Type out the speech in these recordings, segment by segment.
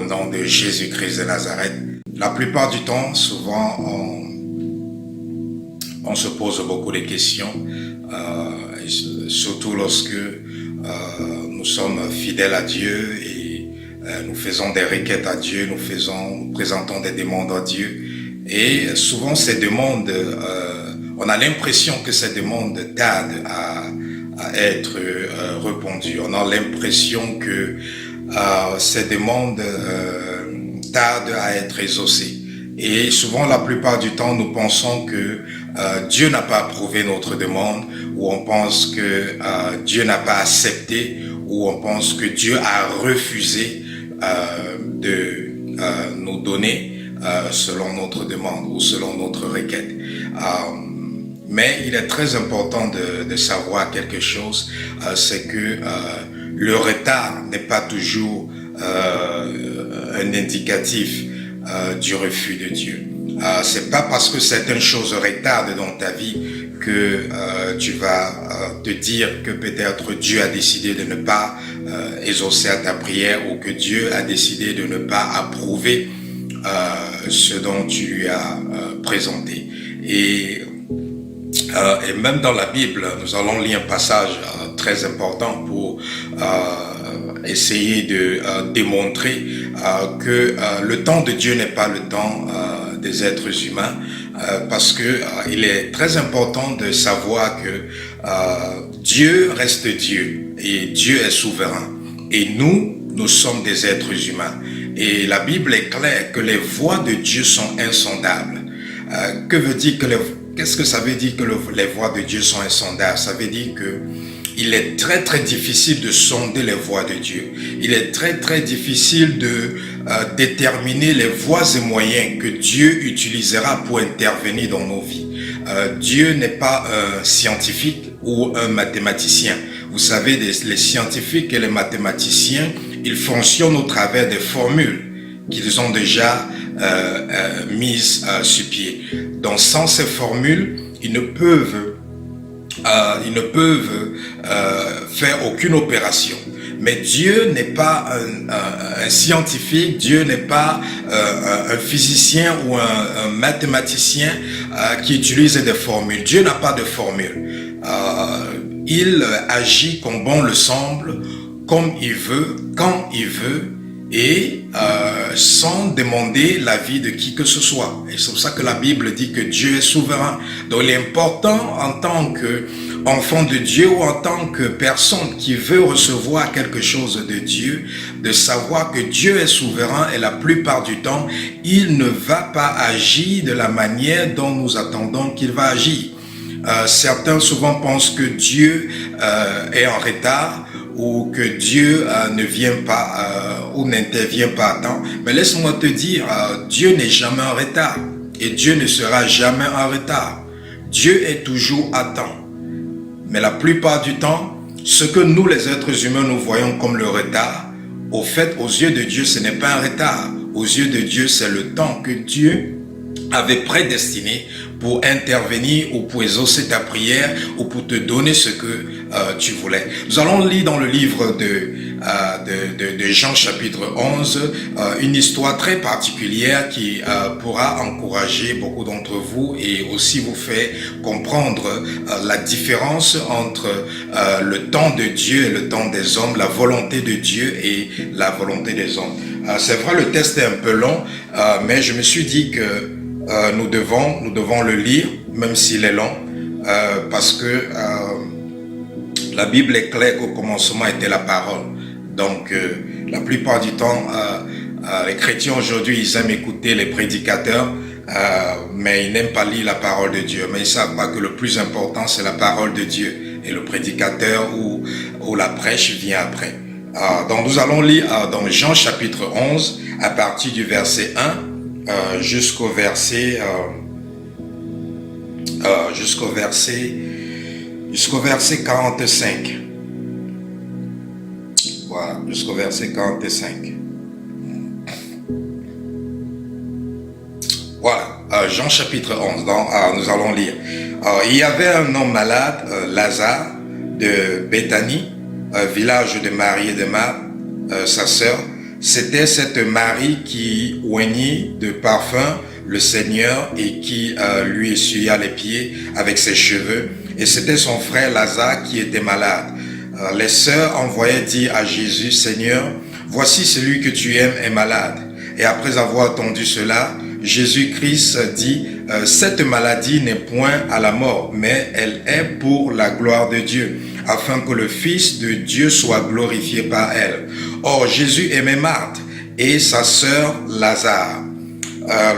nom de Jésus-Christ de Nazareth. La plupart du temps, souvent, on se pose beaucoup de questions, surtout lorsque nous sommes fidèles à Dieu et nous faisons des requêtes à Dieu, nous présentons des demandes à Dieu. Et souvent, ces demandes, on a l'impression que ces demandes tardent à être répondues. On a l'impression que ces demandes tardent à être exaucées. Et souvent, la plupart du temps, nous pensons que Dieu n'a pas approuvé notre demande, ou on pense que Dieu n'a pas accepté, ou on pense que Dieu a refusé de nous donner selon notre demande ou selon notre requête. Mais il est très important de savoir quelque chose, c'est que le retard n'est pas toujours un indicatif du refus de Dieu. C'est pas parce que certaines choses retardent dans ta vie que tu vas te dire que peut-être Dieu a décidé de ne pas exaucer à ta prière, ou que Dieu a décidé de ne pas approuver ce dont tu lui as présenté. Et même dans la Bible, nous allons lire un passage très important pour essayer de démontrer que le temps de Dieu n'est pas le temps des êtres humains, parce que il est très important de savoir que Dieu reste Dieu et Dieu est souverain, et nous sommes des êtres humains. Et la Bible est claire que les voies de Dieu sont insondables. Qu'est-ce que ça veut dire que les voies de Dieu sont insondables? Ça veut dire que il est très très difficile de sonder les voies de Dieu. Il est très très difficile de déterminer les voies et moyens que Dieu utilisera pour intervenir dans nos vies. Dieu n'est pas un scientifique ou un mathématicien. Vous savez, les scientifiques et les mathématiciens, ils fonctionnent au travers des formules qu'ils ont déjà mises sur pied. Donc sans ces formules, ils ne peuvent faire aucune opération. Mais Dieu n'est pas un scientifique, Dieu n'est pas un physicien ou un mathématicien qui utilise des formules. Dieu n'a pas de formule. Il agit comme bon le semble, comme il veut, quand il veut, et sans demander l'avis de qui que ce soit. Et c'est pour ça que la Bible dit que Dieu est souverain. Donc il est important, en tant qu'enfant de Dieu ou en tant que personne qui veut recevoir quelque chose de Dieu, de savoir que Dieu est souverain, et la plupart du temps, il ne va pas agir de la manière dont nous attendons qu'il va agir. Certains souvent pensent que Dieu est en retard, ou que Dieu ne vient pas ou n'intervient pas à temps. Mais laisse-moi te dire, Dieu n'est jamais en retard, et Dieu ne sera jamais en retard. Dieu est toujours à temps. Mais la plupart du temps, ce que nous les êtres humains nous voyons comme le retard, au fait, aux yeux de Dieu, ce n'est pas un retard. Aux yeux de Dieu, c'est le temps que Dieu avait prédestiné pour intervenir, ou pour exaucer ta prière, ou pour te donner ce que tu voulais. Nous allons lire dans le livre de Jean chapitre 11 une histoire très particulière qui pourra encourager beaucoup d'entre vous et aussi vous faire comprendre la différence entre le temps de Dieu et le temps des hommes, la volonté de Dieu et la volonté des hommes. C'est vrai, le texte est un peu long, mais je me suis dit que nous devons le lire, même s'il est long, parce que la Bible est claire qu'au commencement était la parole. Donc, la plupart du temps, les chrétiens aujourd'hui, ils aiment écouter les prédicateurs, mais ils n'aiment pas lire la parole de Dieu. Mais ils ne savent pas que le plus important, c'est la parole de Dieu. Et le prédicateur ou la prêche vient après. Donc, nous allons lire dans Jean chapitre 11, à partir du verset 1, jusqu'au verset 45. Voilà, jusqu'au verset 45. Voilà, Jean chapitre 11, nous allons lire. Il y avait un homme malade, Lazare, de Béthanie, village de Marie et de Marthe, sa sœur. c'était cette Marie qui oignit de parfum le Seigneur et qui lui essuya les pieds avec ses cheveux. Et c'était son frère Lazare qui était malade. Les sœurs envoyaient dire à Jésus, Seigneur, voici celui que tu aimes est malade. Et après avoir entendu cela, Jésus-Christ dit, cette maladie n'est point à la mort, mais elle est pour la gloire de Dieu, afin que le Fils de Dieu soit glorifié par elle. Or, Jésus aimait Marthe et sa sœur Lazare.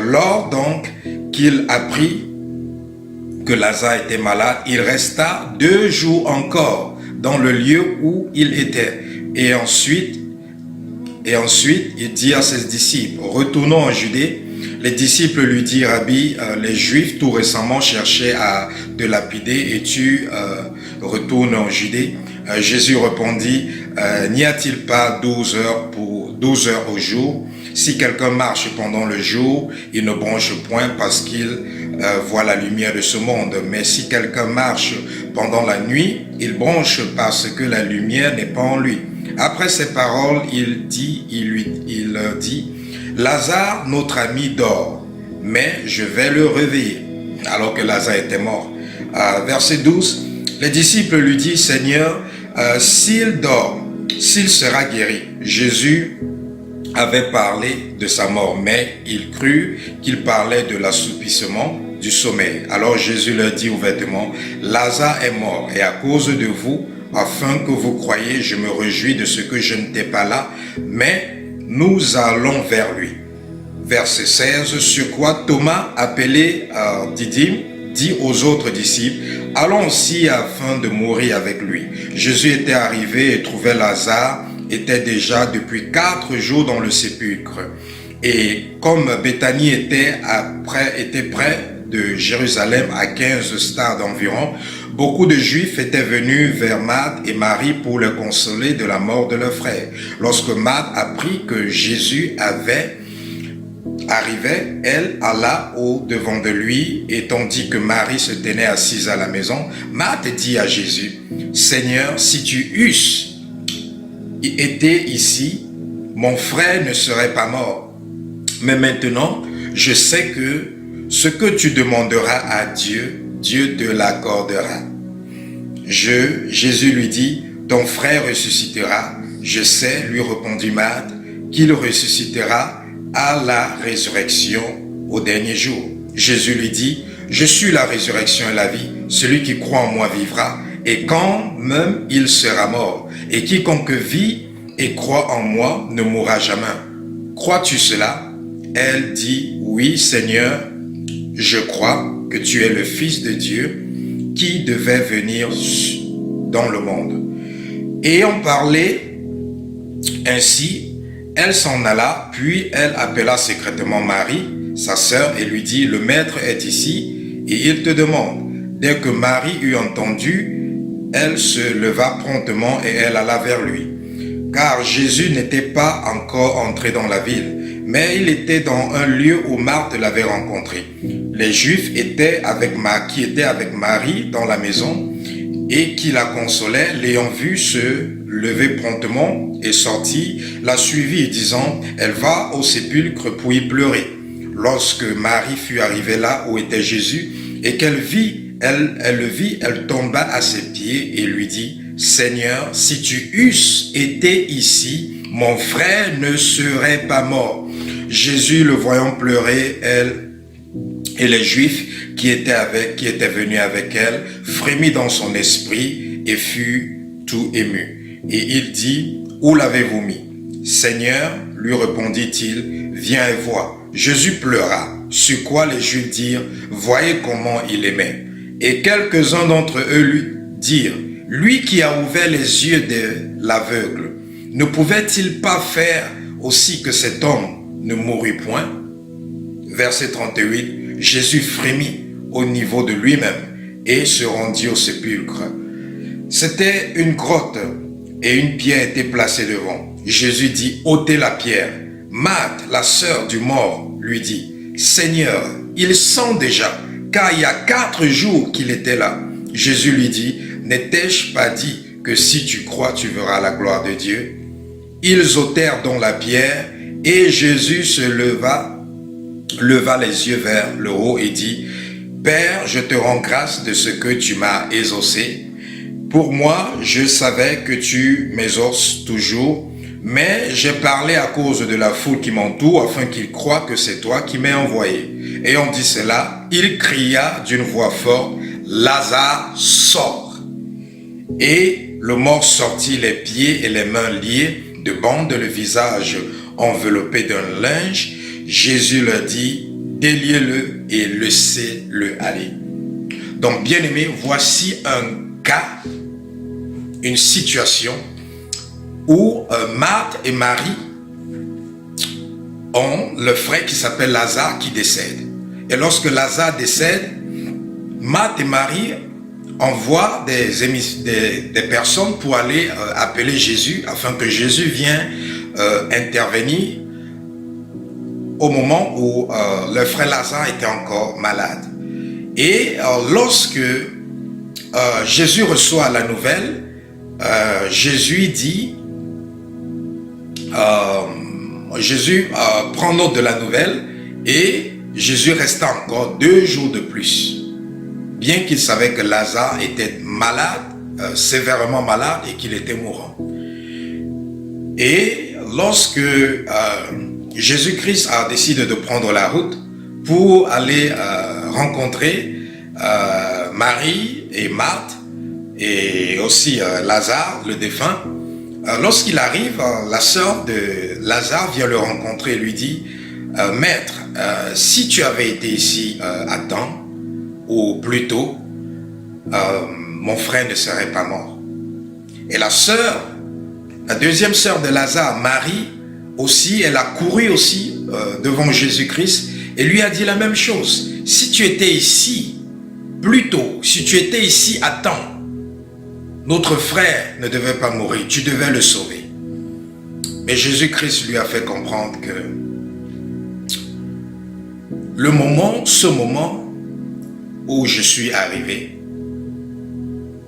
Lors donc qu'il apprit que Lazare était malade, il resta 2 jours encore dans le lieu où il était. Et ensuite, il dit à ses disciples, retournons en Judée. Les disciples lui dirent, Rabbi, les Juifs tout récemment cherchaient à te lapider et tu retournes en Judée. Jésus répondit, n'y a-t-il pas 12 heures au jour? Si quelqu'un marche pendant le jour, il ne bronche point parce qu'il voit la lumière de ce monde. Mais si quelqu'un marche pendant la nuit, il bronche parce que la lumière n'est pas en lui. Après ces paroles, il dit, Lazare, notre ami, dort, mais je vais le réveiller. Alors que Lazare était mort. Verset 12, les disciples lui disent, Seigneur, s'il dort, s'il sera guéri. Jésus avait parlé de sa mort, mais il crut qu'il parlait de l'assoupissement du sommeil. Alors Jésus leur dit ouvertement, Lazare est mort, et à cause de vous, afin que vous croyiez, je me réjouis de ce que je n'étais pas là, mais nous allons vers lui. Verset 16, sur quoi Thomas, appelé Didyme, dit aux autres disciples, allons aussi afin de mourir avec lui. Jésus était arrivé et trouvait Lazare, était déjà depuis 4 jours dans le sépulcre. Et comme Béthanie était près de Jérusalem à 15 stades environ, beaucoup de Juifs étaient venus vers Marthe et Marie pour les consoler de la mort de leur frère. Lorsque Marthe apprit que Jésus arrivait, elle alla au-devant de lui, et tandis que Marie se tenait assise à la maison, Marthe dit à Jésus, « Seigneur, si tu eusses été ici, mon frère ne serait pas mort. Mais maintenant, je sais que ce que tu demanderas à Dieu, Dieu te l'accordera. » Jésus lui dit, « Ton frère ressuscitera. » Je sais, lui répondit Marthe, qu'il ressuscitera à la résurrection au dernier jour. Jésus lui dit, « Je suis la résurrection et la vie. Celui qui croit en moi vivra, et quand même il sera mort. Et quiconque vit et croit en moi ne mourra jamais. Crois-tu cela? » Elle dit, « Oui, Seigneur, je crois que tu es le Fils de Dieu qui devait venir dans le monde. » Ayant parlé ainsi, elle s'en alla, puis elle appela secrètement Marie, sa sœur, et lui dit, « Le Maître est ici, et il te demande. » Dès que Marie eut entendu, elle se leva promptement et elle alla vers lui. Car Jésus n'était pas encore entré dans la ville, mais il était dans un lieu où Marthe l'avait rencontré. Les Juifs qui étaient avec Marie dans la maison et qui la consolaient, l'ayant vue se lever promptement et sortit, la suivit, disant, elle va au sépulcre pour y pleurer. Lorsque Marie fut arrivée là où était Jésus et qu'elle le vit, elle tomba à ses pieds et lui dit, Seigneur, si tu eusses été ici, mon frère ne serait pas mort. Jésus, le voyant pleurer, elle et les Juifs qui étaient venus avec elle, frémit dans son esprit et fut tout ému. Et il dit, où l'avez-vous mis? Seigneur, lui répondit-il, viens et vois. Jésus pleura, sur quoi les Juifs dirent, voyez comment il aimait. Et quelques-uns d'entre eux lui dirent, lui qui a ouvert les yeux de l'aveugle, ne pouvait-il pas faire aussi que cet homme ne mourût point? Verset 38, Jésus frémit au niveau de lui-même et se rendit au sépulcre. C'était une grotte et une pierre était placée devant. Jésus dit, ôtez la pierre. Marthe, la sœur du mort, lui dit, Seigneur, il sent déjà, car il y a 4 jours qu'il était là. Jésus lui dit, n'ai-je pas dit que si tu crois, tu verras la gloire de Dieu? Ils ôtèrent donc la pierre, et Jésus se leva les yeux vers le haut et dit, « Père, je te rends grâce de ce que tu m'as exaucé. Pour moi, je savais que tu m'exauces toujours, mais j'ai parlé à cause de la foule qui m'entoure, afin qu'ils croient que c'est toi qui m'as envoyé. » Et on dit cela, il cria d'une voix forte, « Lazare, sort !» Et le mort sortit, les pieds et les mains liés, de bandes, le visage enveloppé d'un linge. Jésus leur dit, déliez-le et laissez-le aller. Donc, bien-aimés, voici un cas, une situation où Marthe et Marie ont le frère qui s'appelle Lazare qui décède. Et lorsque Lazare décède, Marthe et Marie envoient des personnes pour aller appeler Jésus afin que Jésus vienne intervenir au moment où le frère Lazare était encore malade. Et lorsque Jésus reçoit la nouvelle, Jésus dit, Jésus prend note de la nouvelle et Jésus resta encore 2 jours de plus. Bien qu'il savait que Lazare était malade, sévèrement malade et qu'il était mourant. Et lorsque Jésus-Christ a décidé de prendre la route pour aller rencontrer Marie et Marthe et aussi Lazare, le défunt, lorsqu'il arrive, la sœur de Lazare vient le rencontrer et lui dit, « Maître, si tu avais été ici à temps, ou plus tôt, mon frère ne serait pas mort. » Et la deuxième sœur de Lazare, Marie, aussi, elle a couru aussi devant Jésus-Christ et lui a dit la même chose. Si tu étais ici plus tôt, si tu étais ici à temps, notre frère ne devait pas mourir, tu devais le sauver. Mais Jésus-Christ lui a fait comprendre que ce moment où je suis arrivé,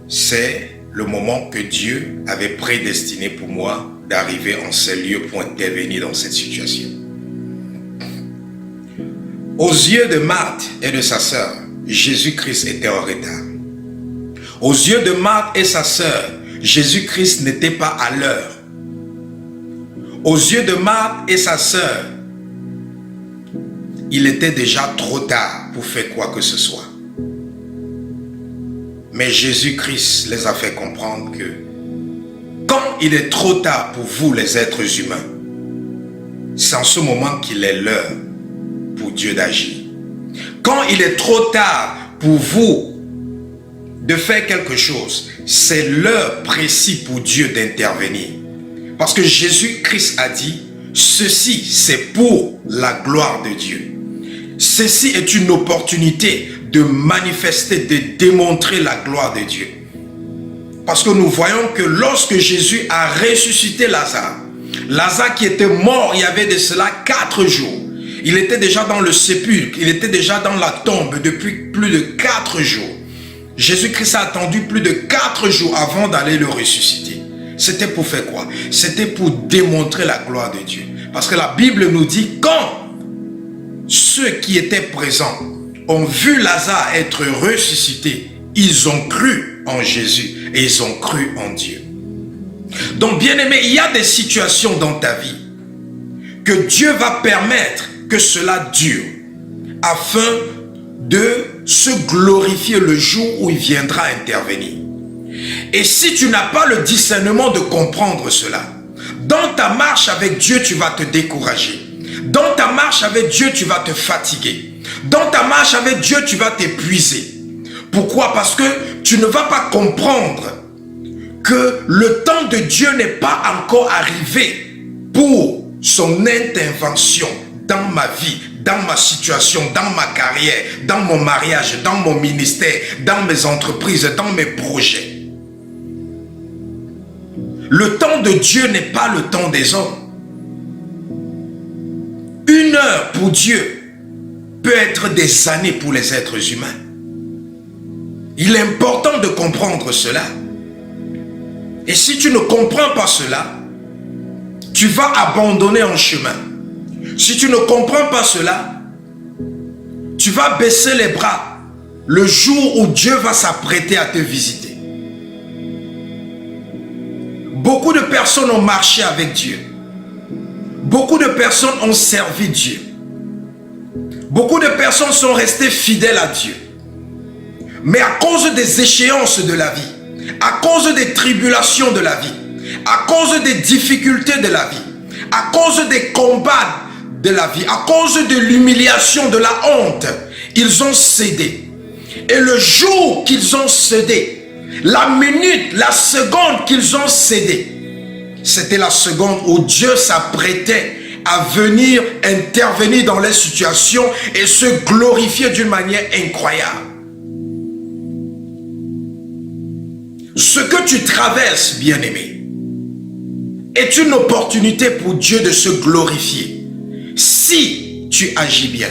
c'est le moment que Dieu avait prédestiné pour moi d'arriver en ces lieux pour intervenir dans cette situation. Aux yeux de Marthe et de sa sœur, Jésus-Christ était en retard. Aux yeux de Marthe et sa sœur, Jésus-Christ n'était pas à l'heure. Aux yeux de Marthe et sa sœur, il était déjà trop tard pour faire quoi que ce soit. Mais Jésus-Christ les a fait comprendre que quand il est trop tard pour vous les êtres humains, c'est en ce moment qu'il est l'heure pour Dieu d'agir. Quand il est trop tard pour vous de faire quelque chose, c'est l'heure précise pour Dieu d'intervenir. Parce que Jésus-Christ a dit, ceci c'est pour la gloire de Dieu. Ceci est une opportunité de manifester, de démontrer la gloire de Dieu. Parce que nous voyons que lorsque Jésus a ressuscité Lazare, Lazare qui était mort il y avait de cela 4 jours, il était déjà dans le sépulcre, il était déjà dans la tombe depuis plus de 4 jours. Jésus-Christ a attendu plus de 4 jours avant d'aller le ressusciter. C'était pour faire quoi? C'était pour démontrer la gloire de Dieu. Parce que la Bible nous dit, quand ceux qui étaient présents ont vu Lazare être ressuscité, ils ont cru en Jésus et ils ont cru en Dieu. Donc bien aimé, il y a des situations dans ta vie que Dieu va permettre que cela dure afin de se glorifier le jour où il viendra intervenir. Et si tu n'as pas le discernement de comprendre cela, dans ta marche avec Dieu, tu vas te décourager. Dans ta marche avec Dieu, tu vas te fatiguer. Dans ta marche avec Dieu, tu vas t'épuiser. Pourquoi? Parce que tu ne vas pas comprendre que le temps de Dieu n'est pas encore arrivé pour son intervention dans ma vie, dans ma situation, dans ma carrière, dans mon mariage, dans mon ministère, dans mes entreprises, dans mes projets. Le temps de Dieu n'est pas le temps des hommes. 1 heure pour Dieu peut être des années pour les êtres humains. Il est important de comprendre cela. Et si tu ne comprends pas cela, tu vas abandonner en chemin. Si tu ne comprends pas cela, tu vas baisser les bras le jour où Dieu va s'apprêter à te visiter. Beaucoup de personnes ont marché avec Dieu. Beaucoup de personnes ont servi Dieu. Beaucoup de personnes sont restées fidèles à Dieu. Mais à cause des échéances de la vie, à cause des tribulations de la vie, à cause des difficultés de la vie, à cause des combats de la vie, à cause de l'humiliation, de la honte, ils ont cédé. Et le jour qu'ils ont cédé, la minute, la seconde qu'ils ont cédé, c'était la seconde où Dieu s'apprêtait à venir intervenir dans les situations et se glorifier d'une manière incroyable. Ce que tu traverses, bien-aimé, est une opportunité pour Dieu de se glorifier si tu agis bien.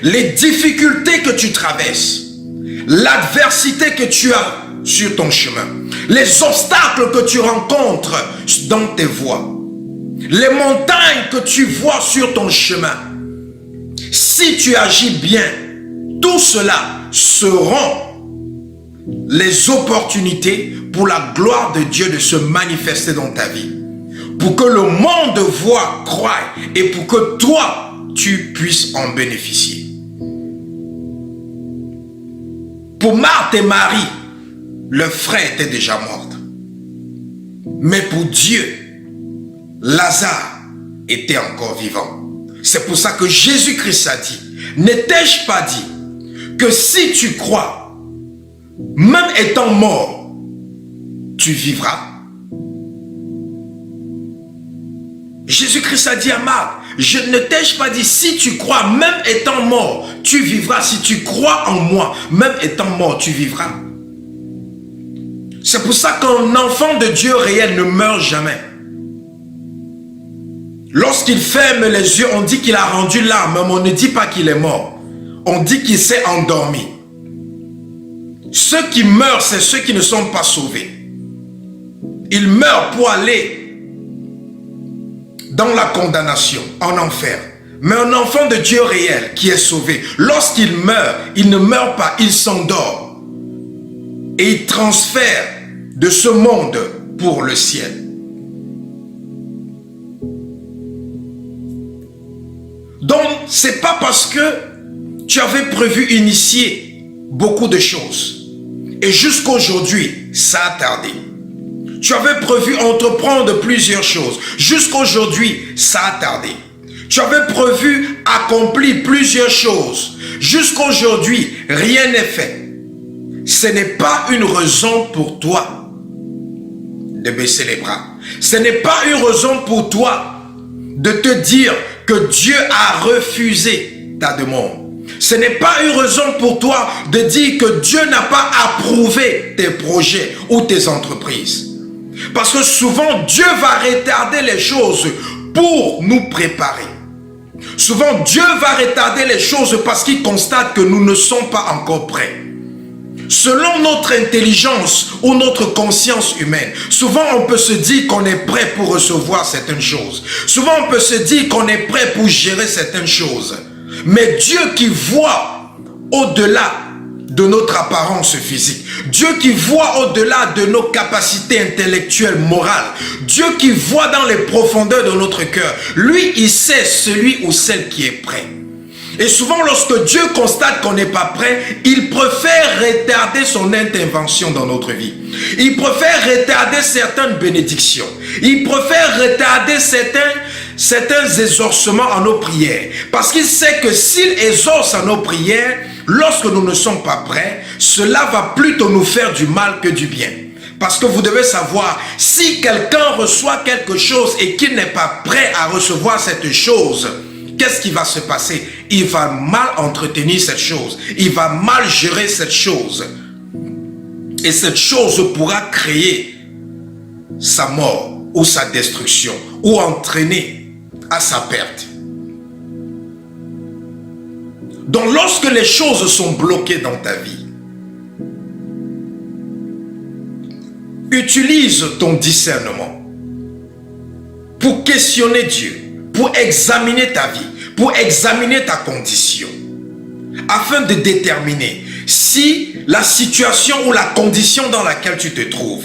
Les difficultés que tu traverses, l'adversité que tu as sur ton chemin, les obstacles que tu rencontres dans tes voies, les montagnes que tu vois sur ton chemin, si tu agis bien, tout cela seront les opportunités pour la gloire de Dieu de se manifester dans ta vie. Pour que le monde voie, croie et pour que toi, tu puisses en bénéficier. Pour Marthe et Marie, le frère était déjà mort. Mais pour Dieu, Lazare était encore vivant. C'est pour ça que Jésus-Christ a dit, ne t'ai-je pas dit que si tu crois, même étant mort, tu vivras? Jésus-Christ a dit à Marthe, je ne t'ai-je pas dit, si tu crois, même étant mort, tu vivras. Si tu crois en moi, même étant mort, tu vivras. C'est pour ça qu'un enfant de Dieu réel ne meurt jamais. Lorsqu'il ferme les yeux, on dit qu'il a rendu l'âme, mais on ne dit pas qu'il est mort. On dit qu'il s'est endormi. Ceux qui meurent, c'est ceux qui ne sont pas sauvés. Ils meurent pour aller dans la condamnation, en enfer. Mais un enfant de Dieu réel qui est sauvé, lorsqu'il meurt, il ne meurt pas, il s'endort. Et il transfère de ce monde pour le ciel. Donc, c'est pas parce que tu avais prévu initier beaucoup de choses. Et jusqu'aujourd'hui, ça a tardé. Tu avais prévu entreprendre plusieurs choses. Jusqu'aujourd'hui, ça a tardé. Tu avais prévu accomplir plusieurs choses. Jusqu'aujourd'hui, rien n'est fait. Ce n'est pas une raison pour toi de baisser les bras. Ce n'est pas une raison pour toi de te dire que Dieu a refusé ta demande. Ce n'est pas une raison pour toi de dire que Dieu n'a pas approuvé tes projets ou tes entreprises. Parce que souvent, Dieu va retarder les choses pour nous préparer. Souvent, Dieu va retarder les choses parce qu'il constate que nous ne sommes pas encore prêts. Selon notre intelligence ou notre conscience humaine, souvent on peut se dire qu'on est prêt pour recevoir certaines choses. Souvent on peut se dire qu'on est prêt pour gérer certaines choses. Mais Dieu qui voit au-delà de notre apparence physique, Dieu qui voit au-delà de nos capacités intellectuelles, morales, Dieu qui voit dans les profondeurs de notre cœur, lui, il sait celui ou celle qui est prêt. Et souvent, lorsque Dieu constate qu'on n'est pas prêt, il préfère retarder son intervention dans notre vie. Il préfère retarder certaines bénédictions. Il préfère retarder certains exaucements à nos prières. Parce qu'il sait que s'il exauce à nos prières, lorsque nous ne sommes pas prêts, cela va plutôt nous faire du mal que du bien. Parce que vous devez savoir, si quelqu'un reçoit quelque chose et qu'il n'est pas prêt à recevoir cette chose, qu'est-ce qui va se passer? Il va mal entretenir cette chose. Il va mal gérer cette chose. Et cette chose pourra créer sa mort ou sa destruction ou entraîner à sa perte. Donc lorsque les choses sont bloquées dans ta vie, utilise ton discernement. pour questionner Dieu, pour examiner ta vie, pour examiner ta condition, afin de déterminer si la situation ou la condition dans laquelle tu te trouves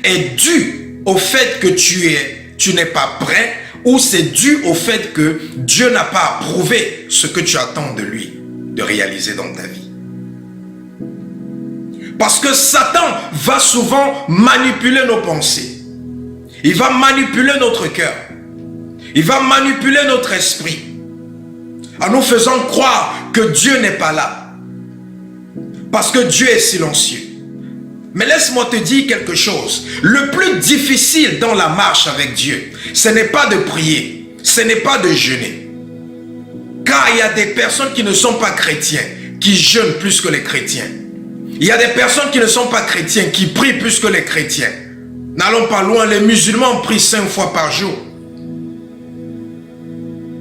est due au fait que tu n'es pas prêt, ou c'est dû au fait que Dieu n'a pas approuvé ce que tu attends de lui de réaliser dans ta vie. Parce que Satan va souvent manipuler nos pensées. Il va manipuler notre cœur. Il va manipuler notre esprit en nous faisant croire que Dieu n'est pas là. Parce que Dieu est silencieux. Mais laisse-moi te dire quelque chose. Le plus difficile dans la marche avec Dieu, ce n'est pas de prier, ce n'est pas de jeûner. Car il y a des personnes qui ne sont pas chrétiens, qui jeûnent plus que les chrétiens. Il y a des personnes qui ne sont pas chrétiens, qui prient plus que les chrétiens. N'allons pas loin, les musulmans prient 5 fois par jour.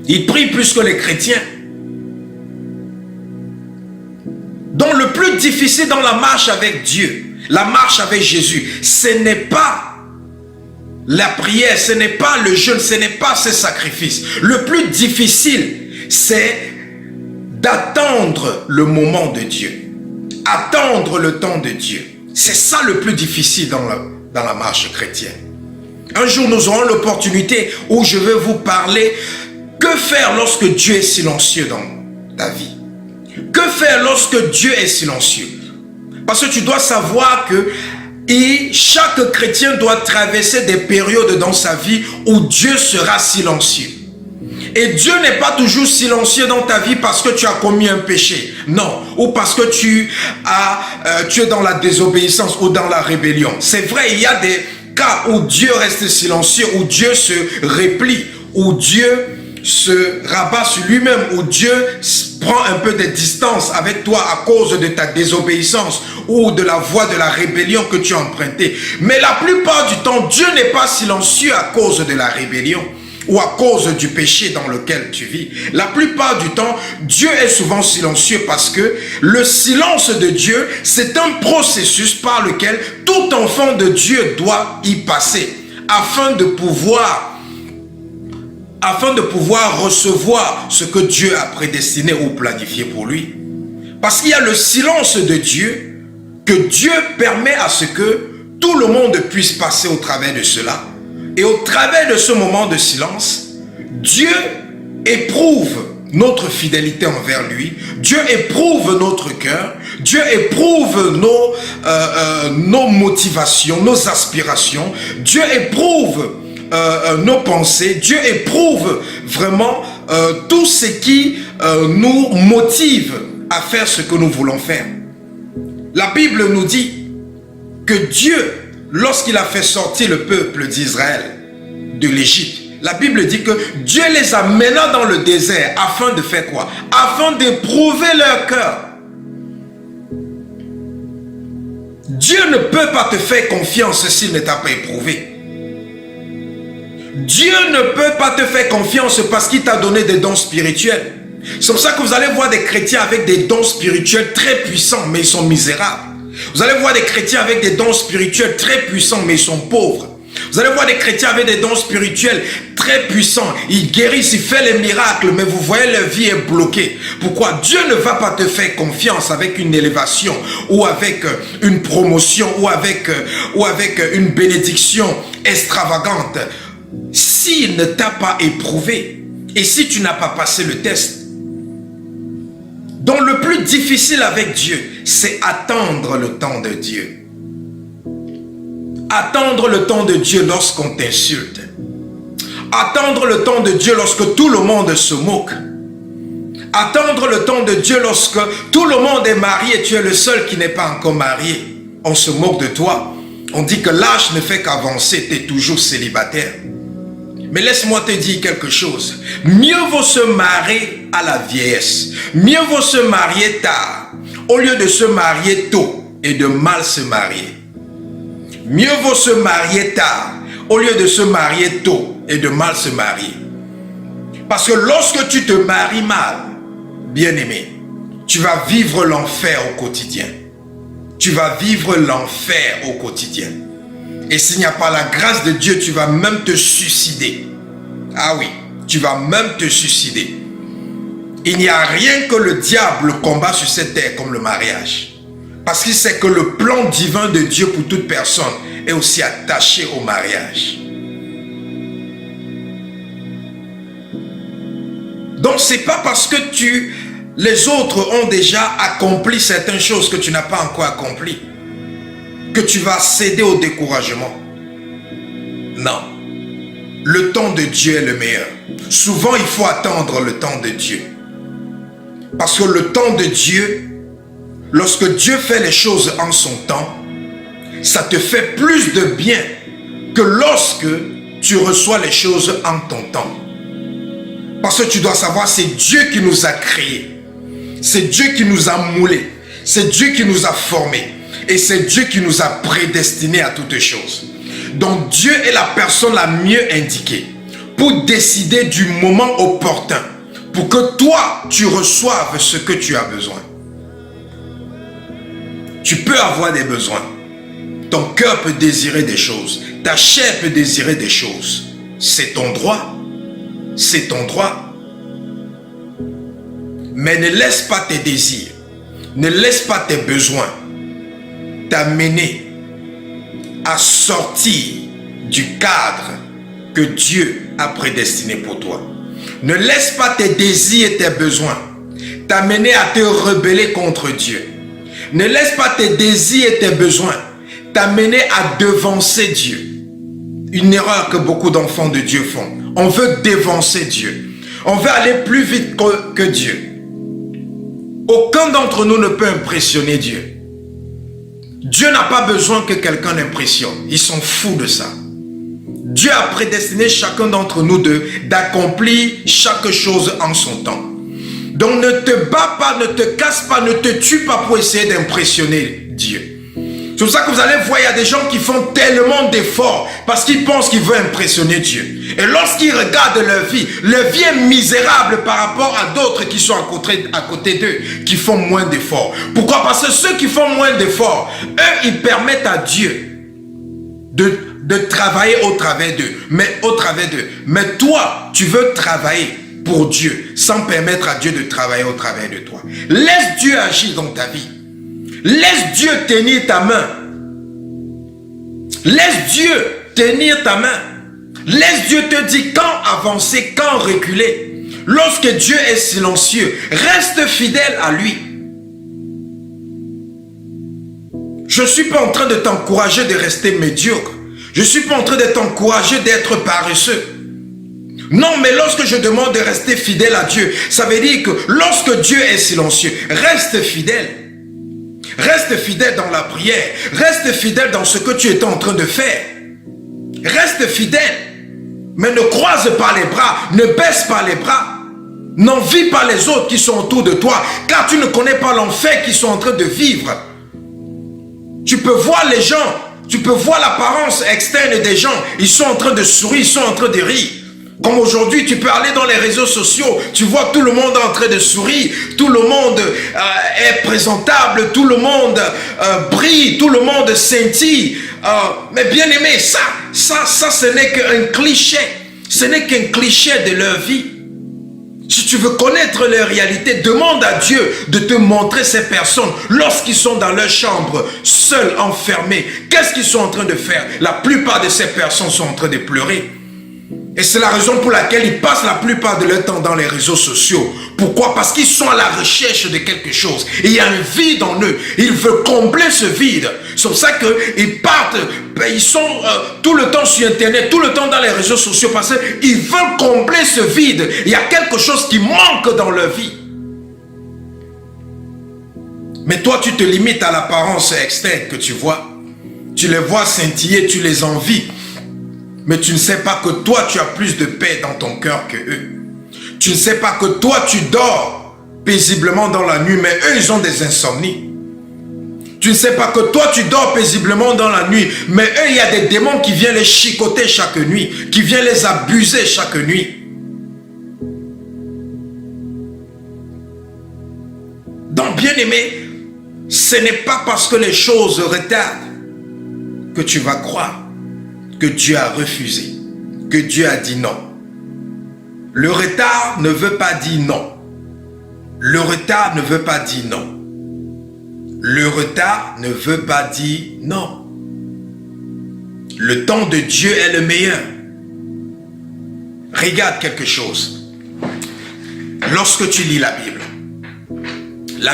Ils prient plus que les chrétiens. Donc le plus difficile dans la marche avec Dieu, la marche avec Jésus, ce n'est pas la prière, ce n'est pas le jeûne, ce n'est pas ces sacrifices. Le plus difficile, c'est d'attendre le moment de Dieu. Attendre le temps de Dieu. C'est ça le plus difficile dans la marche chrétienne. Un jour, nous aurons l'opportunité où je vais vous parler que faire lorsque Dieu est silencieux dans ta vie. Que faire lorsque Dieu est silencieux? Parce que tu dois savoir que chaque chrétien doit traverser des périodes dans sa vie où Dieu sera silencieux. Et Dieu n'est pas toujours silencieux dans ta vie parce que tu as commis un péché. Non. Ou parce que tu es dans la désobéissance ou dans la rébellion. C'est vrai, il y a des cas où Dieu reste silencieux, où Dieu se replie, où Dieu se rabat sur lui-même, où Dieu prend un peu de distance avec toi à cause de ta désobéissance ou de la voie de la rébellion que tu as empruntée. Mais la plupart du temps, Dieu n'est pas silencieux à cause de la rébellion ou à cause du péché dans lequel tu vis. La plupart du temps, Dieu est souvent silencieux parce que le silence de Dieu, c'est un processus par lequel tout enfant de Dieu doit y passer afin de pouvoir recevoir ce que Dieu a prédestiné ou planifié pour lui. Parce qu'il y a le silence de Dieu, que Dieu permet à ce que tout le monde puisse passer au travers de cela. Et au travers de ce moment de silence, Dieu éprouve notre fidélité envers lui. Dieu éprouve notre cœur. Dieu éprouve nos motivations, nos aspirations. Dieu éprouve nos pensées. Dieu éprouve vraiment tout ce qui nous motive à faire ce que nous voulons faire. La Bible nous dit que Dieu, lorsqu'il a fait sortir le peuple d'Israël de l'Égypte, la Bible dit que Dieu les amena dans le désert afin de faire quoi? Afin d'éprouver leur cœur. Dieu ne peut pas te faire confiance s'il ne t'a pas éprouvé. Dieu ne peut pas te faire confiance parce qu'il t'a donné des dons spirituels. C'est pour ça que vous allez voir des chrétiens avec des dons spirituels très puissants, mais ils sont misérables. Vous allez voir des chrétiens avec des dons spirituels très puissants, mais ils sont pauvres. Vous allez voir des chrétiens avec des dons spirituels très puissants. Ils guérissent, ils font les miracles, mais vous voyez, leur vie est bloquée. Pourquoi? Dieu ne va pas te faire confiance avec une élévation ou avec une promotion ou avec une bénédiction extravagante s'il ne t'a pas éprouvé et si tu n'as pas passé le test. Donc le plus difficile avec Dieu, c'est attendre le temps de Dieu. Attendre le temps de Dieu lorsqu'on t'insulte. Attendre le temps de Dieu lorsque tout le monde se moque. Attendre le temps de Dieu lorsque tout le monde est marié et tu es le seul qui n'est pas encore marié. On se moque de toi. On dit que l'âge ne fait qu'avancer, tu es toujours célibataire. Mais laisse-moi te dire quelque chose. Mieux vaut se marier à la vieillesse. Mieux vaut se marier tard au lieu de se marier tôt et de mal se marier. Mieux vaut se marier tard au lieu de se marier tôt et de mal se marier. Parce que lorsque tu te maries mal, bien-aimé, tu vas vivre l'enfer au quotidien. Tu vas vivre l'enfer au quotidien. Et s'il n'y a pas la grâce de Dieu, tu vas même te suicider. Ah oui, tu vas même te suicider. Il n'y a rien que le diable combat sur cette terre comme le mariage. Parce qu'il sait que le plan divin de Dieu pour toute personne est aussi attaché au mariage. Donc c'est pas parce que les autres ont déjà accompli certaines choses que tu n'as pas encore accompli que tu vas céder au découragement. Non. Le temps de Dieu est le meilleur. Souvent, il faut attendre le temps de Dieu. Parce que le temps de Dieu, lorsque Dieu fait les choses en son temps, ça te fait plus de bien que lorsque tu reçois les choses en ton temps. Parce que tu dois savoir, c'est Dieu qui nous a créés. C'est Dieu qui nous a moulés. C'est Dieu qui nous a formés. Et c'est Dieu qui nous a prédestinés à toutes choses. Donc Dieu est la personne la mieux indiquée pour décider du moment opportun, pour que toi, tu reçoives ce que tu as besoin. Tu peux avoir des besoins. Ton cœur peut désirer des choses. Ta chair peut désirer des choses. C'est ton droit. C'est ton droit. Mais ne laisse pas tes désirs, ne laisse pas tes besoins t'amener à sortir du cadre que Dieu a prédestiné pour toi. Ne laisse pas tes désirs et tes besoins t'amener à te rebeller contre Dieu. Ne laisse pas tes désirs et tes besoins t'amener à devancer Dieu. Une erreur que beaucoup d'enfants de Dieu font. On veut dévancer Dieu. On veut aller plus vite que Dieu. Aucun d'entre nous ne peut impressionner Dieu. Dieu n'a pas besoin que quelqu'un l'impressionne. Ils sont fous de ça. Dieu a prédestiné chacun d'entre nous d'accomplir chaque chose en son temps. Donc ne te bats pas, ne te casse pas, ne te tue pas pour essayer d'impressionner Dieu. C'est pour ça que vous allez voir, il y a des gens qui font tellement d'efforts parce qu'ils pensent qu'ils veulent impressionner Dieu. Et lorsqu'ils regardent leur vie est misérable par rapport à d'autres qui sont à côté d'eux, qui font moins d'efforts. Pourquoi? Parce que ceux qui font moins d'efforts, eux, ils permettent à Dieu de travailler au travers d'eux. Mais toi, tu veux travailler pour Dieu sans permettre à Dieu de travailler au travers de toi. Laisse Dieu agir dans ta vie. Laisse Dieu tenir ta main. Laisse Dieu tenir ta main. Laisse Dieu te dire quand avancer, quand reculer. Lorsque Dieu est silencieux, reste fidèle à lui. Je ne suis pas en train de t'encourager de rester médiocre. Je ne suis pas en train de t'encourager d'être paresseux. Non, mais lorsque je demande de rester fidèle à Dieu, ça veut dire que lorsque Dieu est silencieux, reste fidèle. Reste fidèle dans la prière. Reste fidèle dans ce que tu es en train de faire. Reste fidèle. Mais ne croise pas les bras. Ne baisse pas les bras. N'envie pas les autres qui sont autour de toi. Car tu ne connais pas l'enfer qu'ils sont en train de vivre. Tu peux voir les gens. Tu peux voir l'apparence externe des gens. Ils sont en train de sourire. Ils sont en train de rire. Comme aujourd'hui, tu peux aller dans les réseaux sociaux, tu vois tout le monde en train de sourire, tout le monde est présentable, tout le monde brille, tout le monde scintille. Mais bien aimé, ça ce n'est qu'un cliché. Ce n'est qu'un cliché de leur vie. Si tu veux connaître leur réalité, demande à Dieu de te montrer ces personnes lorsqu'ils sont dans leur chambre, seuls, enfermés. Qu'est-ce qu'ils sont en train de faire? La plupart de ces personnes sont en train de pleurer. Et c'est la raison pour laquelle ils passent la plupart de leur temps dans les réseaux sociaux. Pourquoi? Parce qu'ils sont à la recherche de quelque chose. Et il y a un vide en eux. Ils veulent combler ce vide. C'est pour ça qu'ils partent, ils sont tout le temps sur Internet, tout le temps dans les réseaux sociaux, parce qu'ils veulent combler ce vide. Il y a quelque chose qui manque dans leur vie. Mais toi, tu te limites à l'apparence externe que tu vois. Tu les vois scintiller, tu les envies. Mais tu ne sais pas que toi, tu as plus de paix dans ton cœur que eux. Tu ne sais pas que toi, tu dors paisiblement dans la nuit, mais eux, ils ont des insomnies. Tu ne sais pas que toi, tu dors paisiblement dans la nuit, mais eux, il y a des démons qui viennent les chicoter chaque nuit, qui viennent les abuser chaque nuit. Donc, bien aimé, ce n'est pas parce que les choses retardent que tu vas croire que Dieu a refusé, que Dieu a dit non. Le retard ne veut pas dire non. Le retard ne veut pas dire non. Le retard ne veut pas dire non. Le temps de Dieu est le meilleur. Regarde quelque chose. Lorsque tu lis la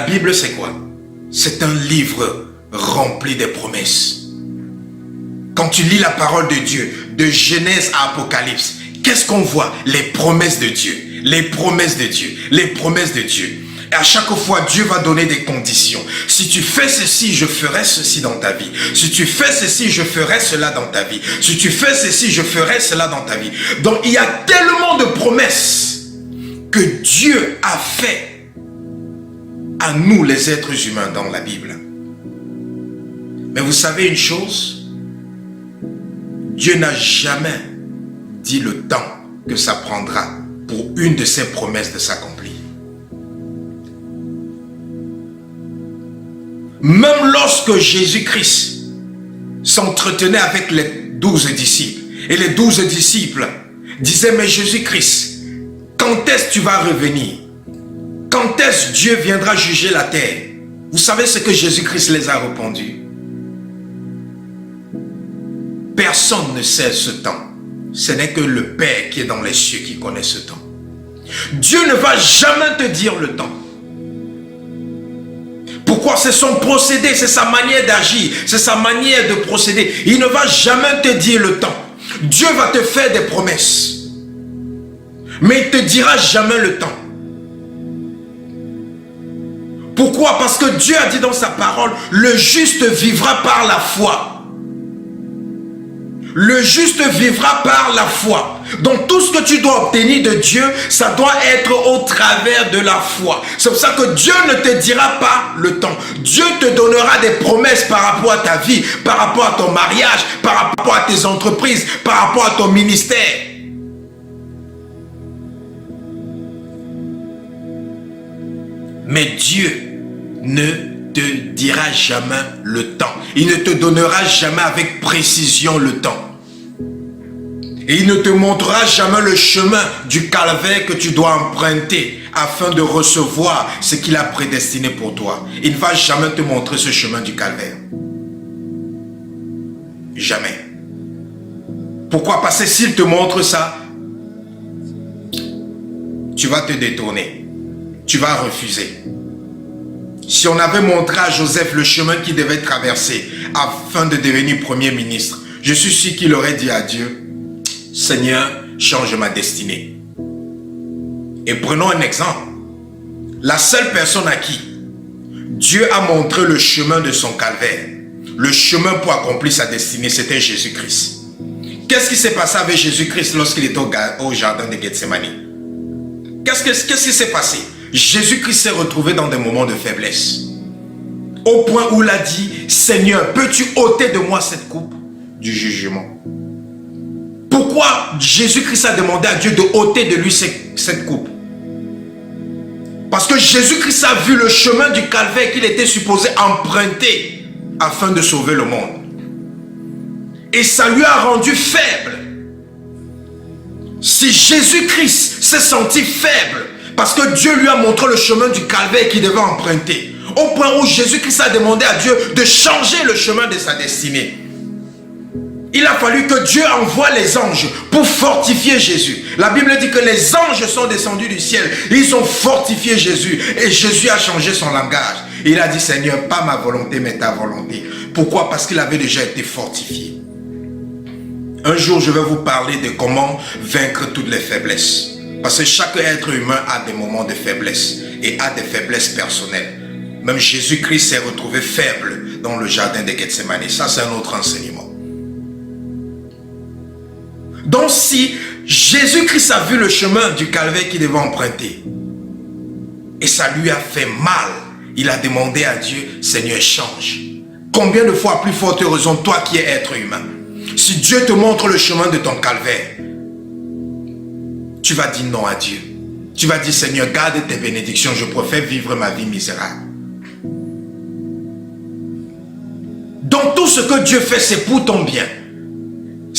Bible c'est quoi? C'est un livre rempli de promesses. Quand tu lis la parole de Dieu, de Genèse à Apocalypse, qu'est-ce qu'on voit? Les promesses de Dieu. Les promesses de Dieu. Les promesses de Dieu. Et à chaque fois, Dieu va donner des conditions. Si tu fais ceci, je ferai ceci dans ta vie. Si tu fais ceci, je ferai cela dans ta vie. Si tu fais ceci, je ferai cela dans ta vie. Donc, il y a tellement de promesses que Dieu a fait à nous, les êtres humains, dans la Bible. Mais vous savez une chose? Dieu n'a jamais dit le temps que ça prendra pour une de ses promesses de s'accomplir. Même lorsque Jésus-Christ s'entretenait avec les 12 disciples, et les 12 disciples disaient, mais Jésus-Christ, quand est-ce que tu vas revenir? Quand est-ce que Dieu viendra juger la terre? Vous savez ce que Jésus-Christ les a répondu? Personne ne sait ce temps. Ce n'est que le Père qui est dans les cieux qui connaît ce temps. Dieu ne va jamais te dire le temps. Pourquoi? C'est son procédé, c'est sa manière d'agir, c'est sa manière de procéder. Il ne va jamais te dire le temps. Dieu va te faire des promesses, mais il ne te dira jamais le temps. Pourquoi? Parce que Dieu a dit dans sa parole, le juste vivra par la foi. Le juste vivra par la foi. Donc tout ce que tu dois obtenir de Dieu, ça doit être au travers de la foi. C'est pour ça que Dieu ne te dira pas le temps. Dieu te donnera des promesses par rapport à ta vie, par rapport à ton mariage, par rapport à tes entreprises, par rapport à ton ministère. Mais Dieu ne te dira jamais le temps. Il ne te donnera jamais avec précision le temps. Et il ne te montrera jamais le chemin du calvaire que tu dois emprunter afin de recevoir ce qu'il a prédestiné pour toi. Il ne va jamais te montrer ce chemin du calvaire. Jamais. Pourquoi? Parce que s'il te montre ça, tu vas te détourner. Tu vas refuser. Si on avait montré à Joseph le chemin qu'il devait traverser afin de devenir premier ministre, je suis sûr qu'il aurait dit à Dieu, Seigneur, change ma destinée. Et prenons un exemple. La seule personne à qui Dieu a montré le chemin de son calvaire, le chemin pour accomplir sa destinée, c'était Jésus-Christ. Qu'est-ce qui s'est passé avec Jésus-Christ lorsqu'il était au jardin de Gethsémani? Qu'est-ce qui s'est passé? Jésus-Christ s'est retrouvé dans des moments de faiblesse. Au point où il a dit, Seigneur, peux-tu ôter de moi cette coupe du jugement? Pourquoi Jésus-Christ a demandé à Dieu de ôter de lui cette coupe? Parce que Jésus-Christ a vu le chemin du calvaire qu'il était supposé emprunter afin de sauver le monde. Et ça lui a rendu faible. Si Jésus-Christ s'est senti faible, parce que Dieu lui a montré le chemin du calvaire qu'il devait emprunter, au point où Jésus-Christ a demandé à Dieu de changer le chemin de sa destinée. Il a fallu que Dieu envoie les anges pour fortifier Jésus. La Bible dit que les anges sont descendus du ciel. Ils ont fortifié Jésus. Et Jésus a changé son langage. Il a dit, Seigneur, pas ma volonté, mais ta volonté. Pourquoi? Parce qu'il avait déjà été fortifié. Un jour, je vais vous parler de comment vaincre toutes les faiblesses. Parce que chaque être humain a des moments de faiblesse et a des faiblesses personnelles. Même Jésus-Christ s'est retrouvé faible dans le jardin de Gethsémani. Ça, c'est un autre enseignement. Donc si Jésus-Christ a vu le chemin du calvaire qu'il devait emprunter et ça lui a fait mal, il a demandé à Dieu, Seigneur, change. Combien de fois plus forte raison, toi qui es être humain, si Dieu te montre le chemin de ton calvaire, tu vas dire non à Dieu. Tu vas dire, Seigneur, garde tes bénédictions, je préfère vivre ma vie misérable. Donc tout ce que Dieu fait, c'est pour ton bien.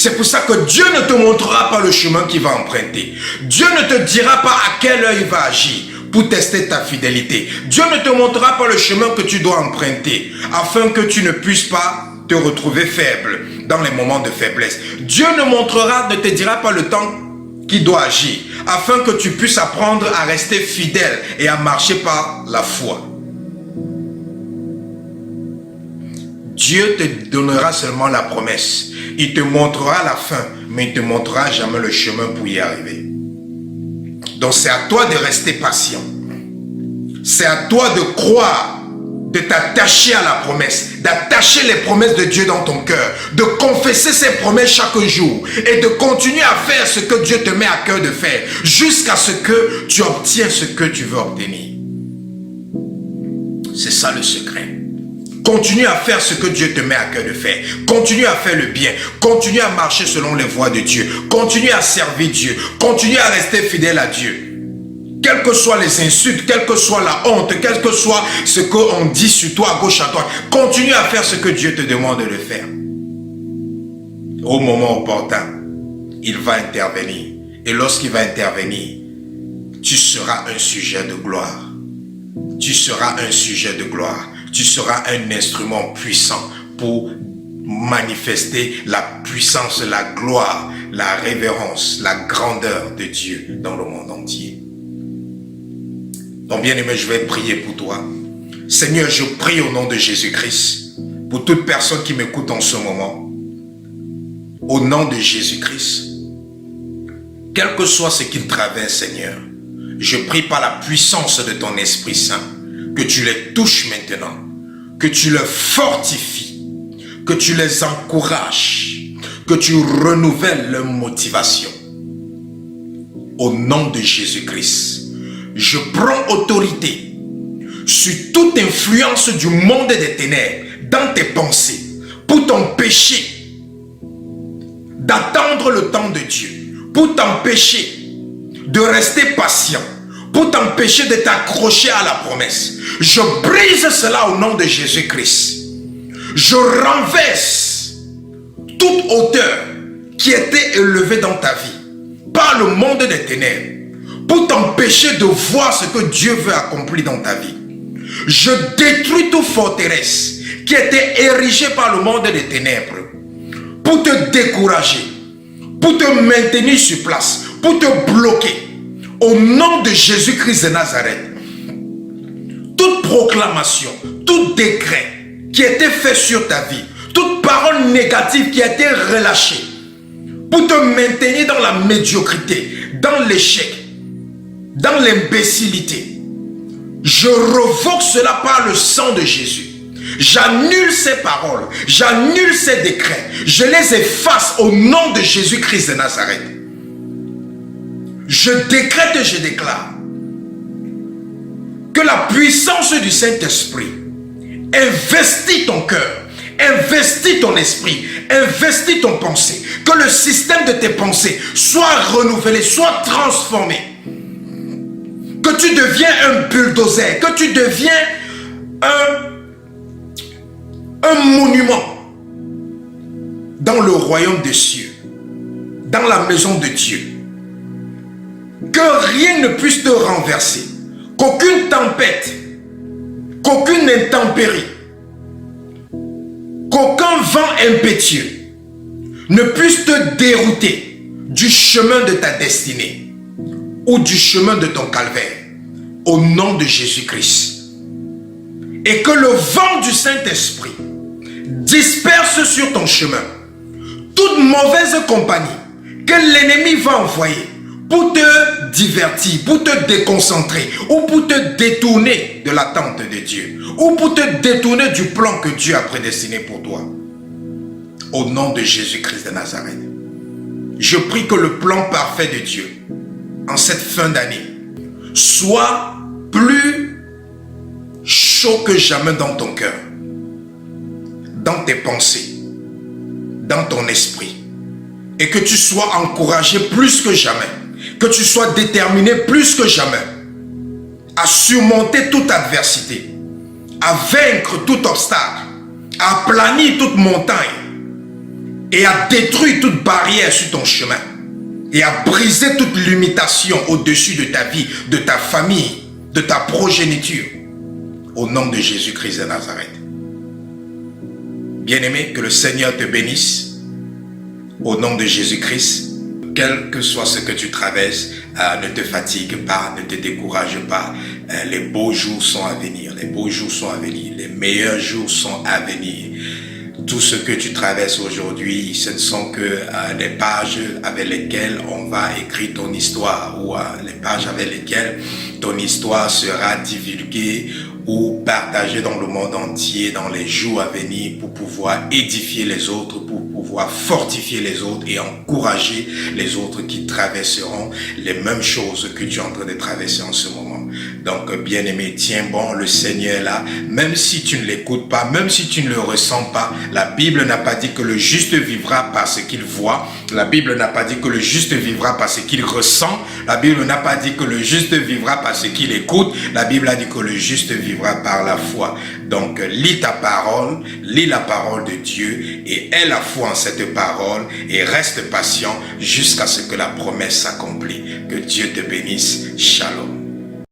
C'est pour ça que Dieu ne te montrera pas le chemin qu'il va emprunter. Dieu ne te dira pas à quelle heure il va agir pour tester ta fidélité. Dieu ne te montrera pas le chemin que tu dois emprunter afin que tu ne puisses pas te retrouver faible dans les moments de faiblesse. Dieu ne te dira pas le temps qu'il doit agir afin que tu puisses apprendre à rester fidèle et à marcher par la foi. Dieu te donnera seulement la promesse. Il te montrera la fin, mais il ne te montrera jamais le chemin pour y arriver. Donc c'est à toi de rester patient. C'est à toi de croire, de t'attacher à la promesse, d'attacher les promesses de Dieu dans ton cœur, de confesser ses promesses chaque jour et de continuer à faire ce que Dieu te met à cœur de faire jusqu'à ce que tu obtiens ce que tu veux obtenir. C'est ça le secret. Continue à faire ce que Dieu te met à cœur de faire. Continue à faire le bien. Continue à marcher selon les voies de Dieu. Continue à servir Dieu. Continue à rester fidèle à Dieu. Quelles que soient les insultes, quelle que soit la honte, quel que soit ce qu'on dit sur toi à gauche à droite, continue à faire ce que Dieu te demande de faire. Au moment opportun, il va intervenir. Et lorsqu'il va intervenir, tu seras un sujet de gloire. Tu seras un sujet de gloire. Tu seras un instrument puissant pour manifester la puissance, la gloire, la révérence, la grandeur de Dieu dans le monde entier. Donc bien-aimé, je vais prier pour toi. Seigneur, je prie au nom de Jésus-Christ pour toute personne qui m'écoute en ce moment. Au nom de Jésus-Christ, quel que soit ce qu'il traverse, Seigneur, je prie par la puissance de ton Esprit Saint que tu les touches maintenant, que tu les fortifies, que tu les encourages, que tu renouvelles leur motivation. Au nom de Jésus-Christ, je prends autorité sur toute influence du monde des ténèbres dans tes pensées pour t'empêcher d'attendre le temps de Dieu, pour t'empêcher de rester patient, pour t'empêcher de t'accrocher à la promesse. Je brise cela au nom de Jésus-Christ. Je renverse toute hauteur qui était élevée dans ta vie par le monde des ténèbres pour t'empêcher de voir ce que Dieu veut accomplir dans ta vie. Je détruis toute forteresse qui était érigée par le monde des ténèbres pour te décourager, pour te maintenir sur place, pour te bloquer. Au nom de Jésus-Christ de Nazareth, toute proclamation, tout décret qui était fait sur ta vie, toute parole négative qui a été relâchée pour te maintenir dans la médiocrité, dans l'échec, dans l'imbécilité, je revoque cela par le sang de Jésus. J'annule ces paroles, j'annule ces décrets, je les efface au nom de Jésus-Christ de Nazareth. Je décrète et je déclare que la puissance du Saint-Esprit investit ton cœur, investit ton esprit, investit ton pensée, que le système de tes pensées soit renouvelé, soit transformé, que tu deviens un bulldozer, que tu deviens un monument dans le royaume des cieux, dans la maison de Dieu. Que rien ne puisse te renverser, qu'aucune tempête, qu'aucune intempérie, qu'aucun vent impétueux ne puisse te dérouter du chemin de ta destinée ou du chemin de ton calvaire, au nom de Jésus-Christ. Et que le vent du Saint-Esprit disperse sur ton chemin toute mauvaise compagnie que l'ennemi va envoyer pour te divertir, pour te déconcentrer, ou pour te détourner de l'attente de Dieu, ou pour te détourner du plan que Dieu a prédestiné pour toi. Au nom de Jésus-Christ de Nazareth, je prie que le plan parfait de Dieu, en cette fin d'année, soit plus chaud que jamais dans ton cœur, dans tes pensées, dans ton esprit, et que tu sois encouragé plus que jamais, que tu sois déterminé plus que jamais à surmonter toute adversité, à vaincre tout obstacle, à planir toute montagne, et à détruire toute barrière sur ton chemin et à briser toute limitation au-dessus de ta vie, de ta famille, de ta progéniture. Au nom de Jésus-Christ de Nazareth. Bien-aimé, que le Seigneur te bénisse. Au nom de Jésus-Christ, quel que soit ce que tu traverses, ne te fatigue pas, ne te décourage pas. Les beaux jours sont à venir, les beaux jours sont à venir, les meilleurs jours sont à venir. Tout ce que tu traverses aujourd'hui, ce ne sont que des pages avec lesquelles on va écrire ton histoire ou les pages avec lesquelles ton histoire sera divulguée ou partagée dans le monde entier dans les jours à venir pour pouvoir édifier les autres, pour pouvoir fortifier les autres et encourager les autres qui traverseront les mêmes choses que tu es en train de traverser en ce moment. Donc, bien-aimé, tiens bon, le Seigneur est là. Même si tu ne l'écoutes pas, même si tu ne le ressens pas, la Bible n'a pas dit que le juste vivra par ce qu'il voit. La Bible n'a pas dit que le juste vivra par ce qu'il ressent. La Bible n'a pas dit que le juste vivra par ce qu'il écoute. La Bible a dit que le juste vivra par la foi. Donc, lis ta parole, lis la parole de Dieu et aie la foi en cette parole et reste patient jusqu'à ce que la promesse s'accomplisse. Que Dieu te bénisse. Shalom.